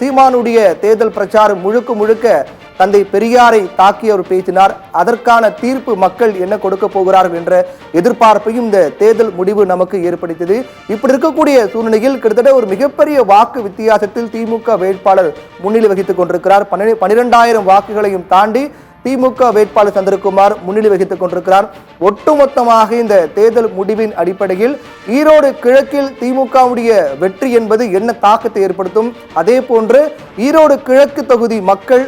சீமானுடைய தேர்தல் பிரச்சாரம் முழுக்க முழுக்க தந்தை பெரியாரை தாக்கி அவர் பேசினார். அதற்கான தீர்ப்பு மக்கள் என்ன கொடுக்க போகிறார்கள் என்ற எதிர்பார்ப்பையும் இந்த தேர்தல் முடிவு நமக்கு ஏற்படுத்தியது. இப்படி இருக்கக்கூடிய சூழ்நிலையில் கிட்டத்தட்ட ஒரு மிகப்பெரிய வாக்கு வித்தியாசத்தில் திமுக வேட்பாளர் முன்னிலை வகித்துக் கொண்டிருக்கிறார். 12,000 வாக்குகளையும் தாண்டி திமுக வேட்பாளர் சந்திரகுமார் முன்னிலை வகித்துக் கொண்டிருக்கிறார். ஒட்டுமொத்தமாக இந்த தேர்தல் முடிவின் அடிப்படையில் ஈரோடு கிழக்கில் திமுகவுடைய வெற்றி என்பது என்ன தாக்கத்தை ஏற்படுத்தும், அதே போன்று ஈரோடு கிழக்கு தொகுதி மக்கள்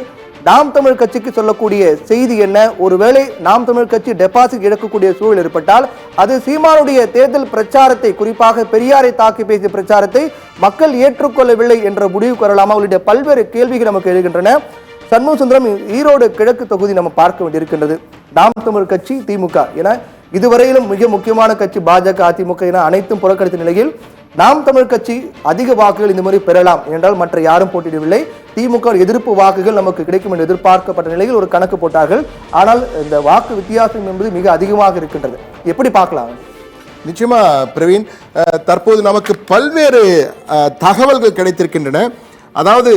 நாம் தமிழ் கட்சிக்கு சொல்லக்கூடிய செய்தி என்ன, ஒருவேளை நாம் தமிழ் கட்சி டெபாசிட் இழக்கக்கூடிய சூழல் ஏற்பட்டால் அது சீமானுடைய தேர்தல் பிரச்சாரத்தை, குறிப்பாக பெரியாரை தாக்கி பேசிய பிரச்சாரத்தை மக்கள் ஏற்றுக்கொள்ளவில்லை என்ற முடிவுக்கு வரலாமா உள்ளிட்ட பல்வேறு கேள்விகள் நமக்கு எழுகின்றன. சண்முக சுந்தரம், ஈரோடு கிழக்கு தொகுதி நம்ம பார்க்க வேண்டியிருக்கின்றது. நாம் தமிழ் கட்சி, திமுக என இதுவரையிலும் மிக முக்கியமான கட்சி பாஜக, அதிமுக என அனைத்தும் புறக்கணித்த நிலையில் நாம் தமிழ் கட்சி அதிக வாக்குகள் இந்த முறை பெறலாம் என்றால் மற்ற யாரும் போட்டியிடவில்லை. திமுக எதிர்ப்பு வாக்குகள் நமக்கு கிடைக்கும் என்று எதிர்பார்க்கப்பட்ட நிலையில் ஒரு கணக்கு போட்டார்கள். ஆனால் இந்த வாக்கு வித்தியாசம் என்பது மிக அதிகமாக இருக்கின்றது. எப்படி பார்க்கலாம்? நிச்சயமா பிரவீன், தற்போது நமக்கு பல்வேறு தகவல்கள் கிடைத்திருக்கின்றன. அதாவது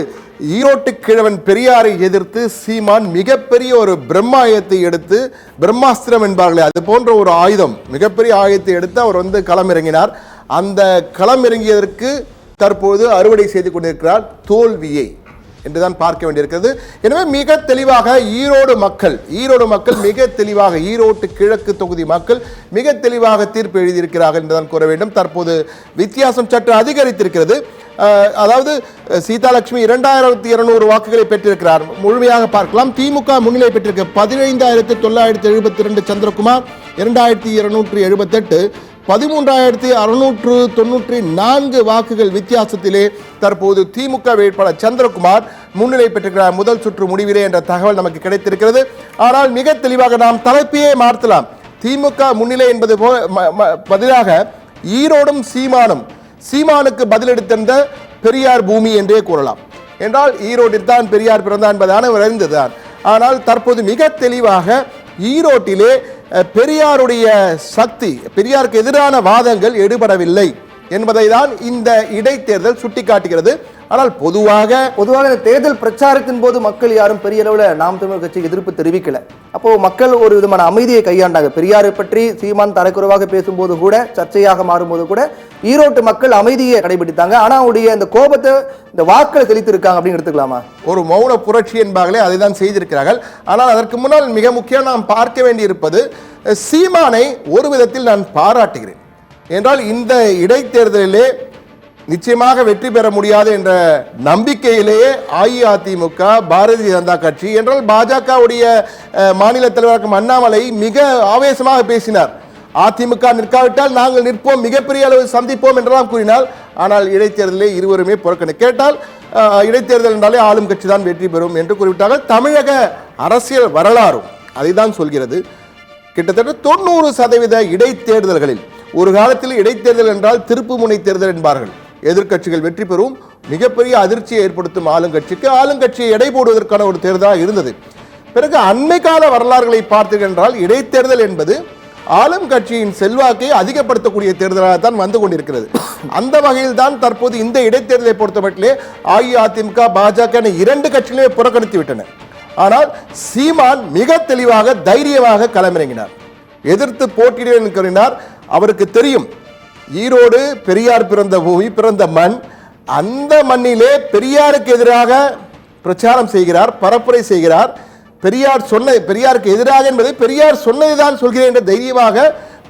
ஈரோட்டு கிழவன் பெரியாரை எதிர்த்து சீமான் மிகப்பெரிய ஒரு பிரம்மாயத்தை எடுத்து, பிரம்மாஸ்திரம் என்பார்களே அது போன்ற ஒரு ஆயுதம், மிகப்பெரிய ஆயுதத்தை எடுத்து அவர் களமிறங்கினார். அந்த களமிறங்கியதற்கு தற்போது அறுவடை செய்து கொண்டிருக்கிறார் தோல்வியை என்றுதான் பார்க்க வேண்டியிருக்கிறது. எனவே மிக தெளிவாக ஈரோடு மக்கள் மிக தெளிவாக, ஈரோட்டு கிழக்கு தொகுதி மக்கள் மிக தெளிவாக தீர்ப்பு எழுதியிருக்கிறார்கள் என்றுதான் கூற வேண்டும். தற்போது வித்தியாசம் சற்று அதிகரித்திருக்கிறது. அதாவது சீதாலட்சுமி 2200 வாக்குகளை பெற்றிருக்கிறார். முழுமையாக பார்க்கலாம். திமுக முன்னிலை பெற்றிருக்க 15,972 சந்திரகுமார், 2278, 13,694 வாக்குகள் வித்தியாசத்திலே தற்போது திமுக வேட்பாளர் சந்திரகுமார் முன்னிலை பெற்றிருக்கிறார் முதல் சுற்று முடிவிலே என்ற தகவல் நமக்கு கிடைத்திருக்கிறது. ஆனால் மிக தெளிவாக நாம் தலைப்பையே மாற்றலாம். திமுக முன்னிலை என்பது பதிலாக ஈரோடும் சீமானுக்கு பதிலளித்திருந்த பெரியார் பூமி என்றே கூறலாம். என்றால் ஈரோட்டில் தான் பெரியார் பிறந்தார் என்பதான அறிந்ததுதான். ஆனால் தற்போது மிக தெளிவாக ஈரோட்டிலே பெரியாருடைய சக்தி, பெரியாருக்கு எதிரான வாதங்கள் எடுபடவில்லை என்பதை தான் இந்த இடைத்தேர்தல் சுட்டிக்காட்டுகிறது. ஆனால் பொதுவாக இந்த தேர்தல் பிரச்சாரத்தின் போது மக்கள் யாரும் பெரிய அளவில் நாம் தமிழ் கட்சி எதிர்ப்பு தெரிவிக்கல. அப்போ மக்கள் ஒரு விதமான அமைதியை கையாண்டாங்க. பெரியாரை பற்றி சீமான் தரக்குறைவாக பேசும்போது கூட, சர்ச்சையாக மாறும்போது கூட ஈரோட்டு மக்கள் அமைதியை கடைபிடித்தாங்க. ஆனா அவருடைய இந்த கோபத்தை, இந்த வாக்களை செலுத்திருக்காங்க அப்படின்னு எடுத்துக்கலாமா? ஒரு மௌன புரட்சி என்பார்களே அதை தான் செய்திருக்கிறார்கள். ஆனால் அதற்கு முன்னால் மிக முக்கியம் நாம் பார்க்க வேண்டியிருப்பது, சீமானை ஒரு விதத்தில் நான் பாராட்டுகிறேன். என்றால் இந்த இடைத்தேர்தலிலே நிச்சயமாக வெற்றி பெற முடியாது என்ற நம்பிக்கையிலேயே அஇஅதிமுக, பாரதிய ஜனதா கட்சி என்றால் பாஜகவுடைய மாநில தலைவராக அண்ணாமலை மிக ஆவேசமாக பேசினார். அதிமுக நிற்காவிட்டால் நாங்கள் நிற்போம், மிகப்பெரிய அளவு சந்திப்போம் என்றெல்லாம் கூறினார். ஆனால் இடைத்தேர்தலே இருவருமே புறக்கணி. கேட்டால் இடைத்தேர்தல் என்றாலே ஆளும் கட்சி தான் வெற்றி பெறும் என்று குறிப்பிட்டார்கள். தமிழக அரசியல் வரலாறும் அதை தான் சொல்கிறது. கிட்டத்தட்ட 90% இடைத்தேர்தல்களில், ஒரு காலத்தில் இடைத்தேர்தல் என்றால் திருப்பு முனை தேர்தல் என்பார்கள். எதிர்க்கட்சிகள் வெற்றி பெறும், மிகப்பெரிய அதிர்ச்சியை ஏற்படுத்தும் ஆளுங்கட்சிக்கு, ஆளுங்கட்சியை எடை போடுவதற்கான ஒரு தேர்தலாக இருந்தது. பிறகு அண்மை கால வரலாறுகளை பார்த்தீர்கள் என்றால் இடைத்தேர்தல் என்பது ஆளும் கட்சியின் செல்வாக்கை அதிகப்படுத்தக்கூடிய தேர்தலாகத்தான் வந்து கொண்டிருக்கிறது. அந்த வகையில் தான் தற்போது இந்த இடைத்தேர்தலை பொறுத்தமட்டிலே அஇஅதிமுக, பாஜக என 2 கட்சிகளே புறக்கணித்து விட்டன. ஆனால் சீமான் மிக தெளிவாக, தைரியமாக களமிறங்கினார். எதிர்த்து போட்டியிடுவேன் கூறினார். அவருக்கு தெரியும் ஈரோடு பெரியார் பிறந்த பூமி, பிறந்த மண். அந்த மண்ணிலே பெரியாருக்கு எதிராக பிரச்சாரம் செய்கிறார், பரப்புரை செய்கிறார். பெரியாருக்கு எதிராக என்பதை பெரியார் சொன்னதை தான் சொல்கிறேன் என்ற தைரியமாக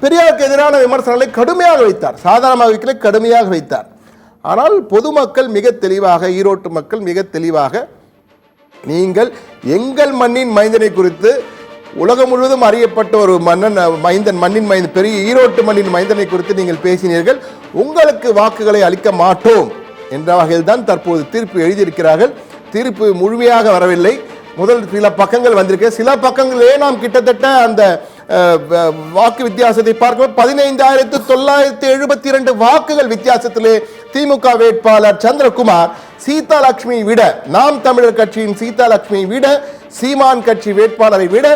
பெரியாருக்கு எதிரான விமர்சனங்களை கடுமையாக வைத்தார். சாதாரணமாக வைக்கல, கடுமையாக வைத்தார். ஆனால் பொதுமக்கள் மிக தெளிவாக, ஈரோட்டு மக்கள் மிக தெளிவாக, நீங்கள் எங்கள் மண்ணின் மைந்தனை குறித்து உலகம் முழுவதும் அறியப்பட்ட ஒரு மண்ணின் மைந்தன், பெரிய ஈரோட்டு மண்ணின் மைந்தனை குறித்து நீங்கள் பேசினீர்கள், உங்களுக்கு வாக்குகளை அளிக்க மாட்டோம் என்ற வகையில் தான் தற்போது தீர்ப்பு எழுதியிருக்கிறார்கள். தீர்ப்பு முழுமையாக வரவில்லை. முதல் சில பக்கங்கள் வந்திருக்கு. சில பக்கங்களே நாம் கிட்டத்தட்ட அந்த வாக்கு வித்தியாசத்தை பார்க்க 15,972 வாக்குகள் வித்தியாசத்திலே திமுக வேட்பாளர் சந்திரகுமார் சீதாலட்சுமி விட, நாம் தமிழர் கட்சியின் சீதாலட்சுமி விட, சீமான் கட்சி வேட்பாளரை விட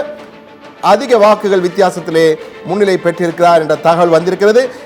அதிக வாக்குகள் வித்தியாசத்திலே முன்னிலை பெற்றிருக்கிறார் என்ற தகவல் வந்திருக்கிறது.